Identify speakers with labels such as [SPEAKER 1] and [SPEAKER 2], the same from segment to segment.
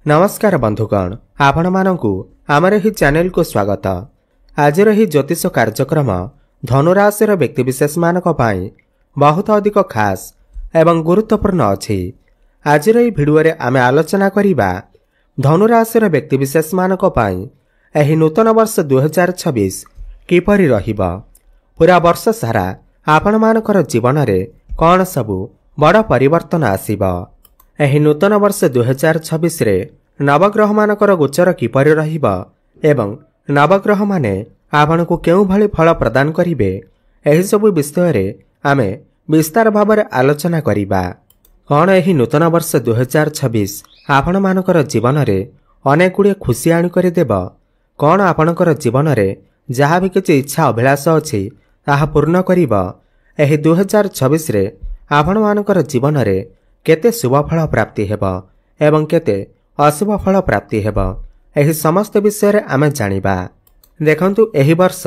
[SPEAKER 1] नमस्कार बंधुगण, आपण मानकु आमर ही चैनल को स्वागत। आज ही ज्योतिष कार्यक्रम धनुराशि व्यक्तिविशेष मानक पाई बहुत अधिक खास एवं गुरुत्वपूर्ण अछि। आज ही भिडियो रे आमे आलोचना करिबा धनुराशि व्यक्तिविशेष मानक पाई एही नूतन वर्ष 2026 किपरि रहिबा। पूरा वर्ष सारा आपण मानकर जीवन रे कौन सबु बड़ परिवर्तन आसीबा। एही नूतन वर्ष 2026 रे नवग्रह मानकर गोचर किपरि रहिबा एवं नवग्रह माने आपनको केउ भली फल प्रदान करिवे, एही सबु विषय रे आमे विस्तार भाव रे आलोचना करिबा। कौन एही नूतन वर्ष 2026 आपण मानकर जीवन रे अनेक गुड़े खुशी आनी करि देबा। कौन आपणकर जीवन रे जहा भी किछि इच्छा अभिलाष अछि ताहा पूर्ण करिबा। एही 2026 रे आपण मानकर जीवन रे केते शुभ फल प्राप्ति हेबा एवं केते अशुभ फल प्राप्ति हेबा, एही समस्त विषय रे आमे जानिबा। देखंतु एही वर्ष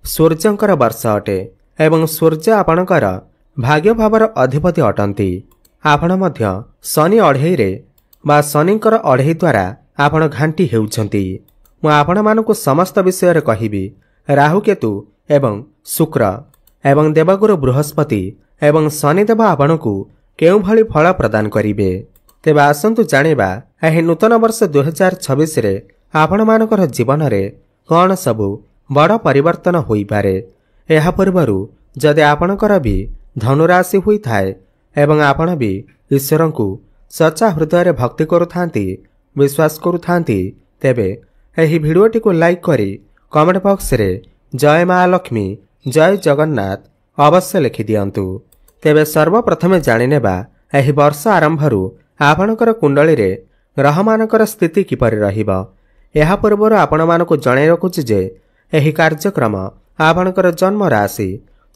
[SPEAKER 1] सूर्यंकर वर्ष अटे एवं सूर्य आपणकर भाग्य भावर अधिपति अटंती। आपण मध्य शनि अढ़ई रे बा शनिकर अढ़ई द्वारा आपण घांटी हेउछंती। मु आपण मानकु समस्त विषय रे कहिबी। राहु केतु एवं शुक्र एवं देवगुरु बृहस्पति एवं शनिदेव आपणकु केउ भली फल प्रदान करिवे। तेबे आसंतु जानिबा एही नूतन वर्ष 2026 रे आपण मानकर जीवन रे कौन सबु बड़ परिवर्तन होई पारे। एहा पूर्वरु जदि आपणकर भी धनुराशि होई थाए एवं आपण भी ईश्वरंकु सच्चा हृदय रे भक्ति करुथांती, विश्वास करुथांती, तेबे एही भिडियोटी को लाइक करी कमेंट बॉक्स रे जय मां लक्ष्मी, जय जगन्नाथ अवश्य लिखि दियंतु। तेबे सर्वप्रथमे जानिनेबा एही वर्ष आरंभरु आपणकर कुंडली रे ग्रह मानकर स्थिति किपरि रहिबा। एहा पूर्वरु आपण मानको जणाई रखुछि जे एही कार्यक्रम आपणकर जन्म राशि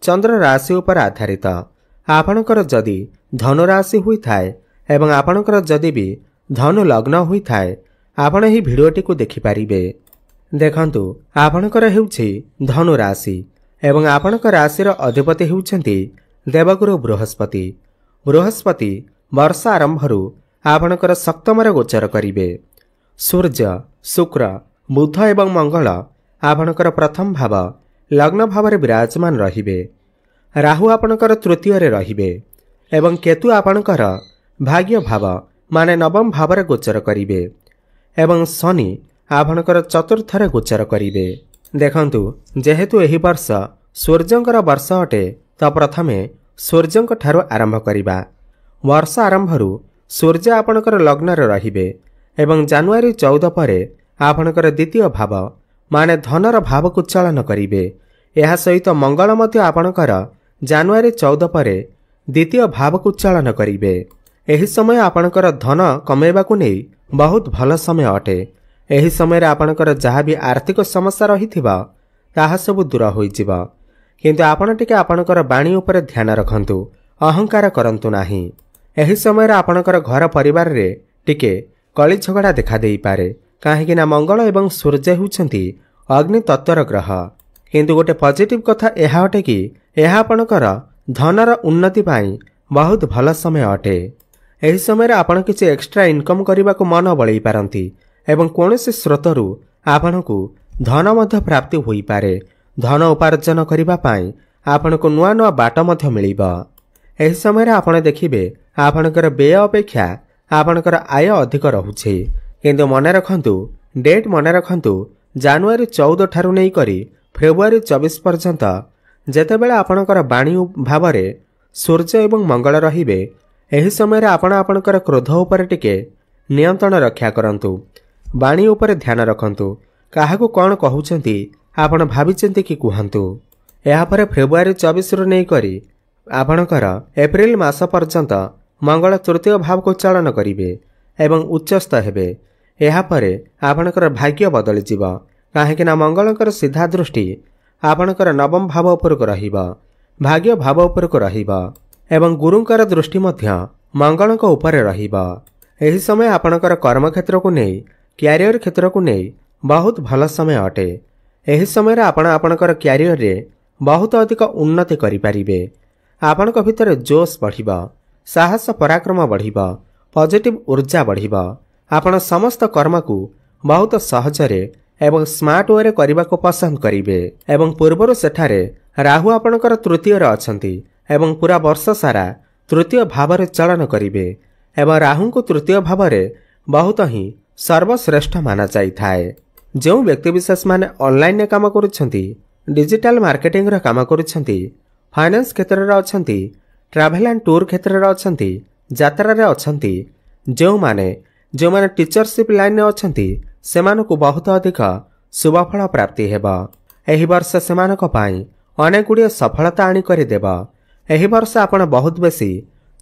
[SPEAKER 1] चंद्र राशि उपर आधारित। आपणकर जदि धनु राशि होई थाए एवं आपणकर जदि भी धनु लग्न होई थाए आपण एही भिडियोटी को देखि पारिबे। देखंतु आपणकर हेउछि धनु राशि एवं आपणकर राशि रो अधिपति हेउछंती देवगुरु बृहस्पति। बृहस्पति वर्ष आरंभरु आपणकर सप्तम रे गोचर करिवे। सूर्य, शुक्र, बुध एवं मंगल आपणकर प्रथम भाव लग्न भाव रे विराजमान रहिबे। राहु आपणकर तृतीय रे रहिबे एवं केतु आपणकर भाग्य भाव माने नवम भाव रे गोचर करिवे एवं शनि आपणकर चतुर्थ रे गोचर करिवे। देखंतु जेहेतु एही वर्ष सूर्यंकर वर्ष अटे तो प्रथमे सूर्यंक ठारो आरंभ करिबा। वर्ष आरंभरु सूर्य आपणकर लग्न रे रहिबे एवं जनवरी 14 परे आपणकर द्वितीय भाव माने धनर भाव को चलन करिवे। एहा सहित मंगल मध्य आपणकर जनवरी 14 परे द्वितीय भाव को चलन करिवे। एही समय आपणकर धन कमेबा को नै बहुत भल समय अटे। एही समय रे आपणकर जहा भी आर्थिक समस्या रहिथिबा ताहा सब दूर होई जिबा। किंतु आपण टिके आपणकर बाणी ऊपर ध्यान रखंतु, अहंकार करंतु नाही। एही समय रे आपणकर घर परिवार रे टिके कली झगड़ा देखा देई पारे, काहेकि ना मंगल एवं सूर्य हेउछंती अग्नि तत्वर ग्रह। किंतु गोटे पॉजिटिव कथा एहा अटे कि एहा आपणकर धनर उन्नति पाई बहुत भल समय अटे। एही समय रे आपण किछि एक्स्ट्रा इनकम करिबा को मन बळई पारंती एवं कोनोसी स्रोतरु आपणकु धन मध्य प्राप्ति होई पारे। धन उपार्जन करिबा पाई आपणको नुआ नुआ बाट मध्य मिलिबा। एही समय रे आपण देखिबे आपणकर व्यय अपेक्षा आपणकर आय अधिक रहुछि। किंतु मने रखंतु, डेट मने रखंतु, जनवरी 14 ठारु नै करी फेब्रुआरी 24 पर्यंत जेतेबेले आपणकर बाणी भाव रे सूर्य एवं मंगल रहिबे, एही समय रे आपण आपणकर क्रोध ऊपर टिके नियंत्रण रक्षा करंतु। बाणी ऊपर ध्यान रखंतु, काहाकु कोन कहउछंती आपण भाबिचंती कि कुहंतु। एहा परे फेब्रुआरी 24 रु नै करी आपणकर एप्रिल मास पर्यंत मंगल तृतीय भाव को चलन करिवे एवं उच्चस्थ हेबे। एहा परे आपणकर भाग्य बदली जिवो, काहेकि ना मंगलकर सीधा दृष्टि आपणकर नवम भाव उपर को रहिबा, भाग्य भाव उपर को रहिबा एवं गुरुंकर दृष्टि मध्य मंगलक ऊपर रहिबा। एही समय आपणकर कर्म क्षेत्र को नै, क्यारियर क्षेत्र को नै बहुत भल समय अटे। एही समय रे आपण आपणकर क्यारियर रे बहुत अधिक उन्नति करि परिबे। आपणक भितर जोश बढ़िबा, साहस पराक्रम बढ़िबा, पॉजिटिव ऊर्जा बढ़िबा। आपण समस्त कर्म को बहुत सहजरे एवं स्मार्ट वे करने को पसंद करेंगे एवं पूर्वर सेठारे राहु आपणकर तृतीय अछंती एवं पूरा वर्ष सारा तृतीय भाव चलन करेंगे एवं राहु को तृतीय भाव बहुत ही सर्वश्रेष्ठ माना जाए। जो व्यक्तिविशेष माने ऑनलाइन काम करुछंती, डिजिटल मार्केटिंग रा काम करुछंती, फाइनेंस क्षेत्र रे अछंती, ट्रैवल एंड टूर क्षेत्र रे अछंती, यात्रा रे अछंती, जो माने टीचरशिप लाइन रे अछंती सेमानकु बहुत अधिक शुभफल प्राप्ति हेबा। एही वर्ष सेमानक पई अनेक गुड़िए सफलता आनी करि देबा। एही वर्ष आपण बहुत बेसी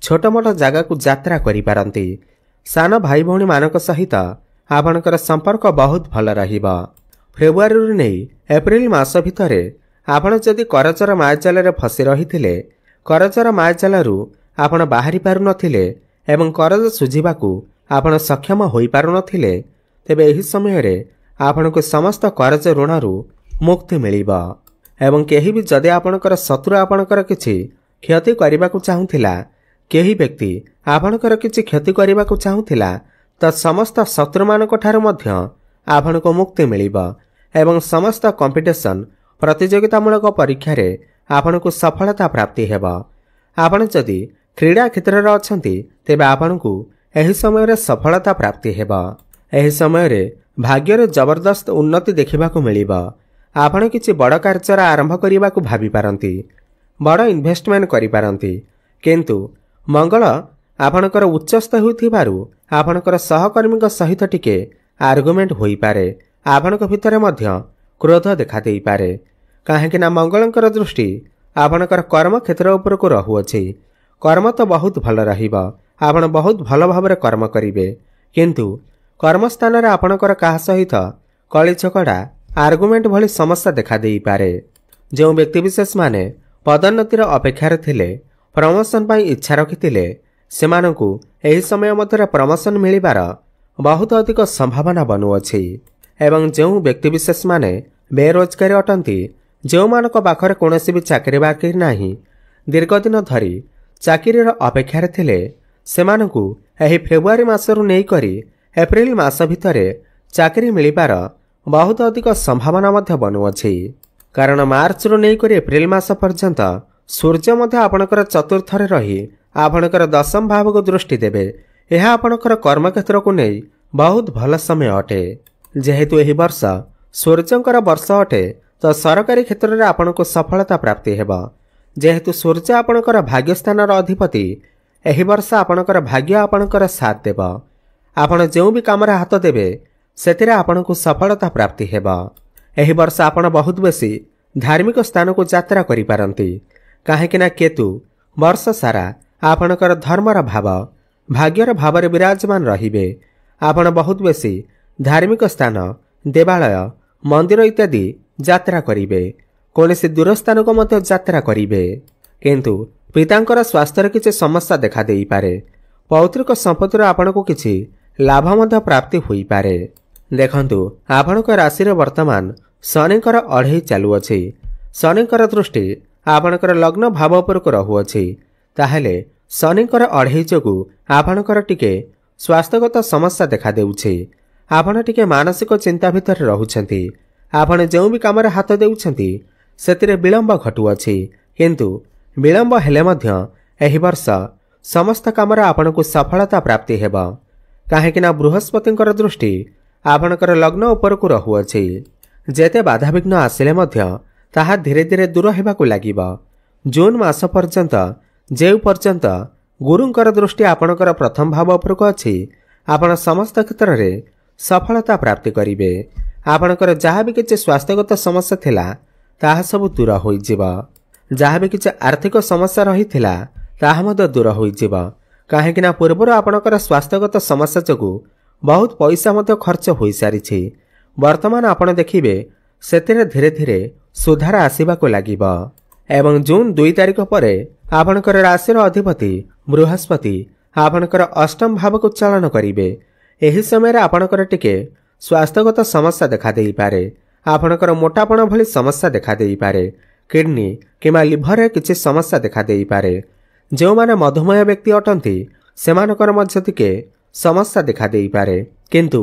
[SPEAKER 1] छोट मोट जगह को यात्रा करि पारंती। सान भाई भौणी मानक सहित आपणकर संपर्क बहुत भल रहिबा। फेब्रुआरी नै एप्रिल मास भितरे आपण जदि करजर मायाजाल रे फसी रहिथिले, करजर मायाजालरू आपण बाहरी पारु नथिले एवं करज सुझिबाकू आपण सक्षम होई पारु नथिले, तेबे एही समय रे आपणको समस्त करज ऋणरू मुक्ति मिलिबा। एवं केही भी जदि आपणकर शत्रु आपणकर किछि क्षति करबाकू चाहुथिला, केही व्यक्ति आपणकर किछि क्षति करबाकू चाहुथिला, त समस्त शत्रु मानक ठारू मध्य आपणको मुक्ति मिलिबा एवं समस्त कंपटीशन प्रतियोगितामूलक परीक्षा रे आपणको सफलता प्राप्ति हेबा। आपण जदि क्रीडा क्षेत्र रे अछंती, तेबे आपणको एही समय रे सफलता प्राप्ति हेबा। एही समय रे भाग्य रे जबरदस्त उन्नति देखिबाकू मिलिबा। आपण किछि बड़ कार्य आरंभ करिबाकू भाबी पारंती, बड़ इन्वेस्टमेंट करि पारंती, किंतु मंगल आपणकर उच्चस्थ होइथिबारु आपणकर सहकर्मी सहित टिके आर्गुमेंट होई पारे। आपणक भितरे मध्य क्रोध देखा देई पारे, काहेकिना मंगलंकर दृष्टि आपणकर कर्म क्षेत्र उपर को रहुअछि। कर्म तो बहुत भल रहिबा, आपण बहुत भल भाबरे कर्म करिवे, किंतु कर्मस्थान रे आपणकर काहा सहित कଳି झगड़ा आर्गुमेंट भली समस्या देखा देई पारे। जो व्यक्ति विशेष माने पदोन्नतिर अपेक्षार थिले, प्रमोशन पाई इच्छा रखिथिले, सेमानकु एही समय मध्य प्रमोशन मिलिबार बहुत अधिक संभावना बनुअछि। एवं जो व्यक्ति विशेष माने बेरोजगारी अटंती, जो मानक पाखरे कोनोसी भी चाकरी बाकरी नाही, दीर्घ दिन धरी चाकरीर अपेक्षार थिले, सेमानकु एही फेब्रुआरी मासरु नै करी एप्रिल मास भितरे चाकरी मिलिबार बहुत अधिक संभावना मध्य बनुअछि। कारण मार्च रु नै करी एप्रिल मास पर्यंत सूर्य मध्य आपणकर चतुर्थ रे रही आपणकर दशम भाव को दृष्टि देबे। यह आपणकर कर्म क्षेत्र को नै बहुत भल समय अटे। जेहेतु एही वर्ष सूर्यंकर वर्ष अटे, तो सरकारी क्षेत्र रे आपणको सफलता प्राप्ति हेबा। जेहेतु सूर्य आपणकर भाग्य स्थान रो अधिपति, एही वर्ष आपणकर भाग्य आपणकर साथ देबा। आपण जो भी काम रे हाथ देबे, सेतिरे आपणको सफलता प्राप्ति हेबा। एही वर्ष आपण बहुत बेसी धार्मिक स्थान को यात्रा करि पारंती, काहेकिना केतु वर्ष सारा आपणकर धर्मर भाव भाग्यर भाव रे विराजमान रहिबे। आपण बहुत बेसी धार्मिक स्थान, देवालय, मंदिर इत्यादि यात्रा करिवे। कोनोसी दूर स्थान को मध्य यात्रा करिवे, किंतु पितांकर स्वास्थ्य रे किछि समस्या देखा देई पारे। पौत्रिक संपत्ति रे आपणको किछि लाभ मध्य प्राप्ति होई पारे। देखंतु आपणक राशि रे वर्तमान शनिकर अढ़ई चालुअछि। शनिकर दृष्टि आपणकर लग्न भाव उपर को रहुअछि। ताहेले शनिकर अढ़ई जोगु आपणकर टिके स्वास्थ्यगत समस्या देखा देउछि। आपण टिके मानसिक चिंता भितर रहुछंती। आपण जो भी काम रे हाथ देउछंती, सेतिरे विलंब घटुअछि, किंतु विलंब हेले मध्य एही वर्ष समस्त काम रे आपणको सफलता प्राप्ति हेबा। काहेकिना बृहस्पतिंकर दृष्टि आपणकर लग्न उपर को रहुअछि। जेते बाधा विघ्न आसिले मध्य ताहा धीरे धीरे दूर हेबाकू लागिबा। जून मास पर्यंत जेउ पर्यंत गुरुंकर दृष्टि आपणकर प्रथम भाव उपर को अछि, आपण समस्त क्षेत्र रे सफलता प्राप्ति करिवे। आपणकर जहाँ भी किछि स्वास्थ्यगत समस्या थिला, ताहा सब दूर होई जिबा। जहाँ भी किछि आर्थिक समस्या रहिथिला, ताहा मध्य दूर होई जिबा। काहेकिना पूर्वर आपणकर स्वास्थ्यगत समस्या जोगु बहुत पैसा मध्य खर्च होई सारिछि। वर्तमान आपण देखिबे सेतिरे धीरे धीरे सुधार आसीबाकू लागिबा। एवं जून 2 तारिख परे आपणकर राशि अधिपति बृहस्पति आपणकर अष्टम भाव को चलन करिवे। एही समय रे आपणकर टिके स्वास्थ्यगत समस्या देखा देई पारे। आपणकर मोटापण भली समस्या देखा देई पारे। किडनी किमा लिभर रे किछि समस्या देखा देई पारे। जो माने मधुमेह व्यक्ति अटंती, सेमानकर मध्य टिके ସମସ୍ୟା ଦେଖାଦେଇପାରେ। କିନ୍ତୁ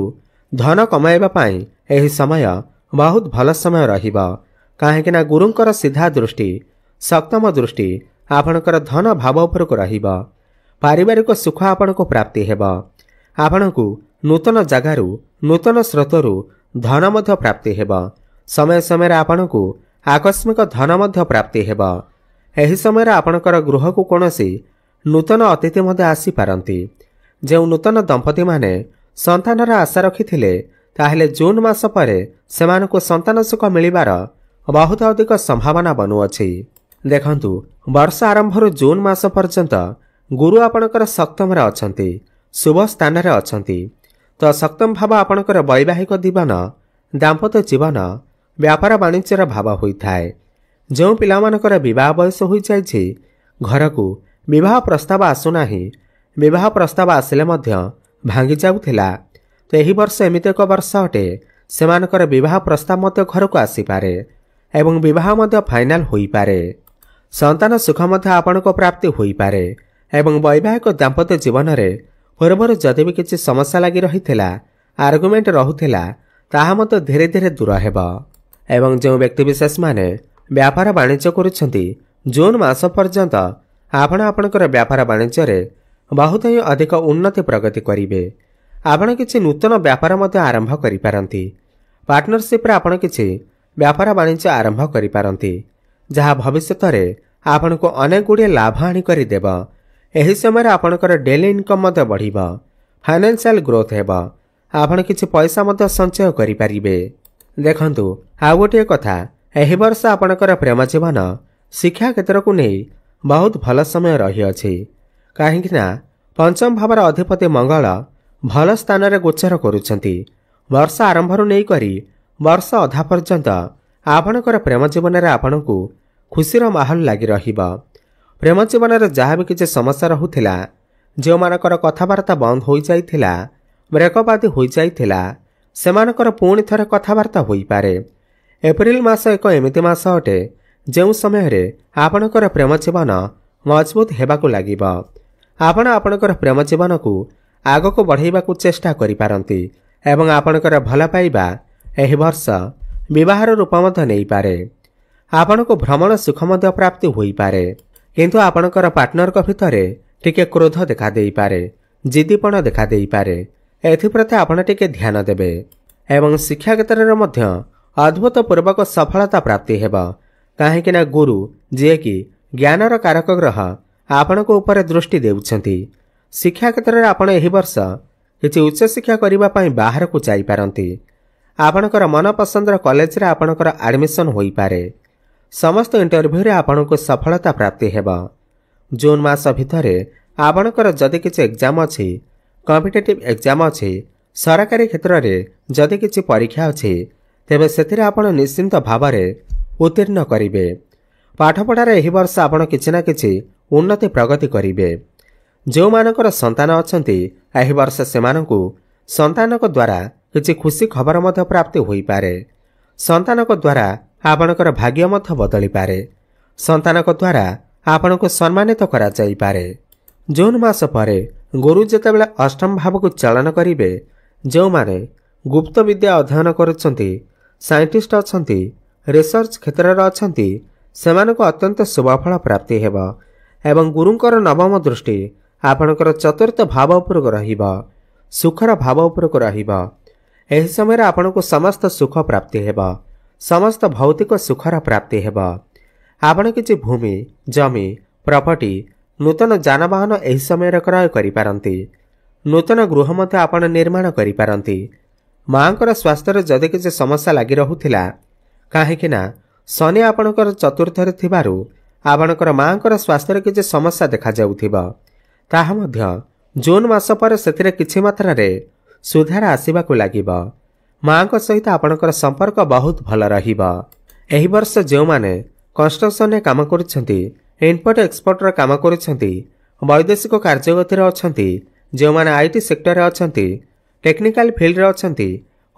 [SPEAKER 1] ଧନ କମାଇବା ପାଇଁ ଏହି ସମୟ ବହୁତ ଭଲ ସମୟ ରହିବ। କାହିଁକିନା ଗୁରୁଙ୍କର ସିଧା ଦୃଷ୍ଟି, ସପ୍ତମ ଦୃଷ୍ଟି ଆପଣଙ୍କର ଧନ ଭାବ ଉପରକୁ ରହିବ। ପାରିବାରିକ ସୁଖ ଆପଣଙ୍କୁ ପ୍ରାପ୍ତି ହେବ। ଆପଣଙ୍କୁ ନୂତନ ଜାଗାରୁ, ନୂତନ ସ୍ରୋତରୁ ଧନ ମଧ୍ୟ ପ୍ରାପ୍ତି ହେବ। ସମୟ ସମୟରେ ଆପଣଙ୍କୁ ଆକସ୍ମିକ ଧନ ମଧ୍ୟ ପ୍ରାପ୍ତି ହେବ। ଏହି ସମୟରେ ଆପଣଙ୍କର ଗୃହକୁ କୌଣସି ନୂତନ ଅତିଥି ମଧ୍ୟ ଆସିପାରନ୍ତି। ଯେଉଁ ନୂତନ ଦମ୍ପତିମାନେ ସନ୍ତାନର ଆଶା ରଖିଥିଲେ, ତାହେଲେ ଜୁନ୍ ମାସ ପରେ ସେମାନଙ୍କୁ ସନ୍ତାନ ସୁଖ ମିଳିବାର ବହୁତ ଅଧିକ ସମ୍ଭାବନା ବନୁଅଛି। ଦେଖନ୍ତୁ, ବର୍ଷ ଆରମ୍ଭରୁ ଜୁନ୍ ମାସ ପର୍ଯ୍ୟନ୍ତ ଗୁରୁ ଆପଣଙ୍କର ସପ୍ତମରେ ଅଛନ୍ତି, ଶୁଭ ସ୍ଥାନରେ ଅଛନ୍ତି। ତ ସପ୍ତମ ଭାବ ଆପଣଙ୍କର ବୈବାହିକ ଜୀବନ, ଦାମ୍ପତ୍ୟ ଜୀବନ, ବ୍ୟାପାର ବାଣିଜ୍ୟର ଭାବ ହୋଇଥାଏ। ଯେଉଁ ପିଲାମାନଙ୍କର ବିବାହ ବୟସ ହୋଇଯାଇଛି, ଘରକୁ ବିବାହ ପ୍ରସ୍ତାବ ଆସୁନାହିଁ, ବିବାହ ପ୍ରସ୍ତାବ ଆସିଲେ ମଧ୍ୟ ଭାଙ୍ଗି ଯାଉଥିଲା, ତ ଏହି ବର୍ଷ ଏମିତି ଏକ ବର୍ଷ ଅଟେ ସେମାନଙ୍କର ବିବାହ ପ୍ରସ୍ତାବ ମଧ୍ୟ ଘରକୁ ଆସିପାରେ ଏବଂ ବିବାହ ମଧ୍ୟ ଫାଇନାଲ ହୋଇପାରେ। ସନ୍ତାନ ସୁଖ ମଧ୍ୟ ଆପଣଙ୍କ ପ୍ରାପ୍ତି ହୋଇପାରେ ଏବଂ ବୈବାହିକ ଦାମ୍ପତ୍ୟ ଜୀବନରେ ପୂର୍ବରୁ ଯଦି ବି କିଛି ସମସ୍ୟା ଲାଗି ରହିଥିଲା, ଆର୍ଗୁମେଣ୍ଟ ରହୁଥିଲା, ତାହା ମଧ୍ୟ ଧୀରେ ଧୀରେ ଦୂର ହେବ। ଏବଂ ଯେଉଁ ବ୍ୟକ୍ତିବିଶେଷମାନେ ବ୍ୟାପାର ବାଣିଜ୍ୟ କରୁଛନ୍ତି, ଜୁନ୍ ମାସ ପର୍ଯ୍ୟନ୍ତ ଆପଣ ଆପଣଙ୍କର ବ୍ୟାପାର ବାଣିଜ୍ୟରେ ବହୁତ ହିଁ ଅଧିକ ଉନ୍ନତି ପ୍ରଗତି କରିବେ। ଆପଣ କିଛି ନୂତନ ବ୍ୟାପାର ମଧ୍ୟ ଆରମ୍ଭ କରିପାରନ୍ତି। ପାର୍ଟନରସିପ୍ରେ ଆପଣ କିଛି ବ୍ୟାପାର ବାଣିଜ୍ୟ ଆରମ୍ଭ କରିପାରନ୍ତି, ଯାହା ଭବିଷ୍ୟତରେ ଆପଣଙ୍କୁ ଅନେକ ଗୁଡ଼ିଏ ଲାଭ ଆଣିକରି ଦେବ। ଏହି ସମୟରେ ଆପଣଙ୍କର ଡେଲି ଇନକମ୍ ମଧ୍ୟ ବଢ଼ିବ, ଫାଇନାନ୍ସିଆଲ ଗ୍ରୋଥ ହେବ। ଆପଣ କିଛି ପଇସା ମଧ୍ୟ ସଞ୍ଚୟ କରିପାରିବେ। ଦେଖନ୍ତୁ, ଆଉ ଗୋଟିଏ କଥା, ଏହି ବର୍ଷ ଆପଣଙ୍କର ପ୍ରେମ ଜୀବନ, ଶିକ୍ଷା କ୍ଷେତ୍ରକୁ ନେଇ ବହୁତ ଭଲ ସମୟ ରହିଅଛି। କାହିଁକିନା ପଞ୍ଚମ ଭାବର ଅଧିପତି ମଙ୍ଗଳ ଭଲ ସ୍ଥାନରେ ଗୋଚର କରୁଛନ୍ତି। ବର୍ଷ ଆରମ୍ଭରୁ ନେଇକରି ବର୍ଷ ଅଧା ପର୍ଯ୍ୟନ୍ତ ଆପଣଙ୍କର ପ୍ରେମ ଜୀବନରେ ଆପଣଙ୍କୁ ଖୁସିର ମାହୋଲ ଲାଗି ରହିବ। ପ୍ରେମ ଜୀବନରେ ଯାହା ବି କିଛି ସମସ୍ୟା ରହୁଥିଲା, ଯେଉଁମାନଙ୍କର କଥାବାର୍ତ୍ତା ବନ୍ଦ ହୋଇଯାଇଥିଲା, ବ୍ରେକଅପ୍ ଆଦି ହୋଇଯାଇଥିଲା, ସେମାନଙ୍କର ପୁଣି ଥରେ କଥାବାର୍ତ୍ତା ହୋଇପାରେ। ଏପ୍ରିଲ ମାସ ଏକ ଏମିତି ମାସ ଅଟେ ଯେଉଁ ସମୟରେ ଆପଣଙ୍କର ପ୍ରେମ ଜୀବନ ମଜବୁତ ହେବାକୁ ଲାଗିବ। ଆପଣ ଆପଣଙ୍କର ପ୍ରେମ ଜୀବନକୁ ଆଗକୁ ବଢ଼ାଇବାକୁ ଚେଷ୍ଟା କରିପାରନ୍ତି ଏବଂ ଆପଣଙ୍କର ଭଲ ପାଇବା ଏହି ବର୍ଷ ବିବାହର ରୂପ ମଧ୍ୟ ନେଇପାରେ। ଆପଣଙ୍କୁ ଭ୍ରମଣ ସୁଖ ମଧ୍ୟ ପ୍ରାପ୍ତି ହୋଇପାରେ। କିନ୍ତୁ ଆପଣଙ୍କର ପାର୍ଟନରଙ୍କ ଭିତରେ ଟିକେ କ୍ରୋଧ ଦେଖାଦେଇପାରେ, ଜିଦିପଣ ଦେଖାଦେଇପାରେ। ଏଥିପ୍ରତି ଆପଣ ଟିକେ ଧ୍ୟାନ ଦେବେ। ଏବଂ ଶିକ୍ଷା କ୍ଷେତ୍ରରେ ମଧ୍ୟ ଅଦ୍ଭୁତପୂର୍ବକ ସଫଳତା ପ୍ରାପ୍ତି ହେବ। କାହିଁକିନା ଗୁରୁ, ଯିଏକି ଜ୍ଞାନର କାରକ ଗ୍ରହ, ଆପଣଙ୍କ ଉପରେ ଦୃଷ୍ଟି ଦେଉଛନ୍ତି। ଶିକ୍ଷା କ୍ଷେତ୍ରରେ ଆପଣ ଏହି ବର୍ଷ କିଛି ଉଚ୍ଚଶିକ୍ଷା କରିବା ପାଇଁ ବାହାରକୁ ଯାଇପାରନ୍ତି। ଆପଣଙ୍କର ମନପସନ୍ଦର କଲେଜରେ ଆପଣଙ୍କର ଆଡମିସନ ହୋଇପାରେ। ସମସ୍ତ ଇଣ୍ଟରଭ୍ୟୁରେ ଆପଣଙ୍କୁ ସଫଳତା ପ୍ରାପ୍ତି ହେବ। ଜୁନ୍ ମାସ ଭିତରେ ଆପଣଙ୍କର ଯଦି କିଛି ଏକ୍ଜାମ ଅଛି, କମ୍ପିଟେଟିଭ୍ ଏକ୍ଜାମ ଅଛି, ସରକାରୀ କ୍ଷେତ୍ରରେ ଯଦି କିଛି ପରୀକ୍ଷା ଅଛି, ତେବେ ସେଥିରେ ଆପଣ ନିଶ୍ଚିନ୍ତ ଭାବରେ ଉତ୍ତୀର୍ଣ୍ଣ କରିବେ। ପାଠପଢ଼ାରେ ଏହି ବର୍ଷ ଆପଣ କିଛି ନା କିଛି ଉନ୍ନତି ପ୍ରଗତି କରିବେ। ଯେଉଁମାନଙ୍କର ସନ୍ତାନ ଅଛନ୍ତି, ଏହି ବର୍ଷ ସେମାନଙ୍କୁ ସନ୍ତାନଙ୍କ ଦ୍ୱାରା କିଛି ଖୁସି ଖବର ମଧ୍ୟ ପ୍ରାପ୍ତି ହୋଇପାରେ। ସନ୍ତାନଙ୍କ ଦ୍ୱାରା ଆପଣଙ୍କର ଭାଗ୍ୟ ମଧ୍ୟ ବଦଳିପାରେ। ସନ୍ତାନଙ୍କ ଦ୍ୱାରା ଆପଣଙ୍କୁ ସମ୍ମାନିତ କରାଯାଇପାରେ। ଜୁନ୍ ମାସ ପରେ ଗୁରୁ ଯେତେବେଳେ ଅଷ୍ଟମ ଭାବକୁ ଚାଳନ କରିବେ, ଯେଉଁମାନେ ଗୁପ୍ତ ବିଦ୍ୟା ଅଧ୍ୟୟନ କରୁଛନ୍ତି, ସାଇଣ୍ଟିଷ୍ଟ ଅଛନ୍ତି, ରିସର୍ଚ୍ଚ କ୍ଷେତ୍ରରେ ଅଛନ୍ତି, ସେମାନଙ୍କୁ ଅତ୍ୟନ୍ତ ଶୁଭଫଳ ପ୍ରାପ୍ତି ହେବ ଏବଂ ଗୁରୁଙ୍କର ନବମ ଦୃଷ୍ଟି ଆପଣଙ୍କର ଚତୁର୍ଥ ଭାବ ଉପରକୁ ରହିବ, ସୁଖର ଭାବ ଉପରକୁ ରହିବ। ଏହି ସମୟରେ ଆପଣଙ୍କୁ ସମସ୍ତ ସୁଖ ପ୍ରାପ୍ତି ହେବ, ସମସ୍ତ ଭୌତିକ ସୁଖର ପ୍ରାପ୍ତି ହେବ। ଆପଣ କିଛି ଭୂମି, ଜମି, ପ୍ରପର୍ଟି, ନୂତନ ଯାନବାହନ ଏହି ସମୟରେ କ୍ରୟ କରିପାରନ୍ତି। ନୂତନ ଗୃହ ମଧ୍ୟ ଆପଣ ନିର୍ମାଣ କରିପାରନ୍ତି। ମାଙ୍କର ସ୍ୱାସ୍ଥ୍ୟରେ ଯଦି କିଛି ସମସ୍ୟା ଲାଗି ରହୁଥିଲା, କାହିଁକିନା ଶନି ଆପଣଙ୍କର ଚତୁର୍ଥରେ ଥିବାରୁ ଆପଣଙ୍କର ମାଙ୍କର ସ୍ୱାସ୍ଥ୍ୟରେ କିଛି ସମସ୍ୟା ଦେଖାଯାଉଥିବ, ତାହା ମଧ୍ୟ ଜୁନ୍ ମାସ ପରେ ସେଥିରେ କିଛି ମାତ୍ରାରେ ସୁଧାର ଆସିବାକୁ ଲାଗିବ। ମାଙ୍କ ସହିତ ଆପଣଙ୍କର ସମ୍ପର୍କ ବହୁତ ଭଲ ରହିବ। ଏହି ବର୍ଷ ଯେଉଁମାନେ କନଷ୍ଟ୍ରକ୍ସନରେ କାମ କରୁଛନ୍ତି, ଇମ୍ପୋର୍ଟ ଏକ୍ସପୋର୍ଟର କାମ କରୁଛନ୍ତି, ବୈଦେଶିକ କାର୍ଯ୍ୟଗତିରେ ଅଛନ୍ତି, ଯେଉଁମାନେ ଆଇଟି ସେକ୍ଟରରେ ଅଛନ୍ତି, ଟେକ୍ନିକାଲ ଫିଲ୍ଡରେ ଅଛନ୍ତି,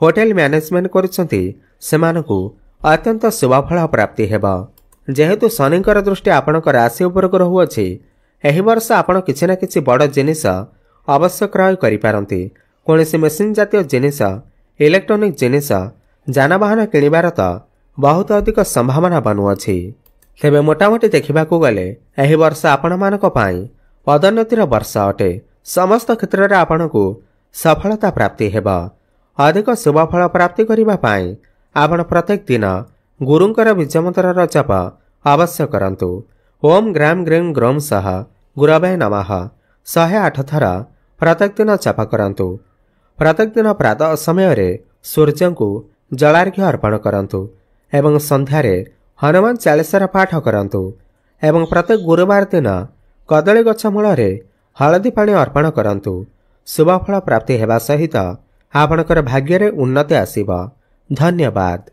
[SPEAKER 1] ହୋଟେଲ ମ୍ୟାନେଜମେଣ୍ଟ କରୁଛନ୍ତି, ସେମାନଙ୍କୁ ଅତ୍ୟନ୍ତ ଶୁଭଫଳ ପ୍ରାପ୍ତି ହେବ। ଯେହେତୁ ଶନିଙ୍କର ଦୃଷ୍ଟି ଆପଣଙ୍କ ରାଶି ଉପରକୁ ରହୁଅଛି, ଏହି ବର୍ଷ ଆପଣ କିଛି ନା କିଛି ବଡ଼ ଜିନିଷ अवश्य क्रय करिपारନ୍ତି। कौनसी मेसीन जातीय जिनिस इलेक्ट्रोनिक जिनिस जानवाहन किणिबार त बहुत अधिक संभावना बनुअछि। तेबे मोटामोटी देखिबाकू गले एही वर्ष आपणमानक पई पदोन्नतिर वर्ष अटे। समस्त क्षेत्र में आपणकू सफलता प्राप्ति हेब। अधिक शुभफल प्राप्ति करने पाई आपण प्रत्येक दिन गुरुंकर बीजमंत्र जप अवश्य करंतु। ओम ग्राम ग्रीं ग्रोम सह गुरवे नमः 108 थर प्रत्येक दिन जप करंतु। प्रत्येक दिन प्रातः समय सूर्य को जलार्घ्य अर्पण करंतु एवं संध्यारे हनुमान चालीसार पाठ करंतु एवं प्रत्येक गुरुवार दिन कदली गछ मूल हलदी पानी अर्पण करंतु। शुभफल प्राप्ति हेबा सहित आपणकर भाग्य रे उन्नति आसीबा। धन्यवाद।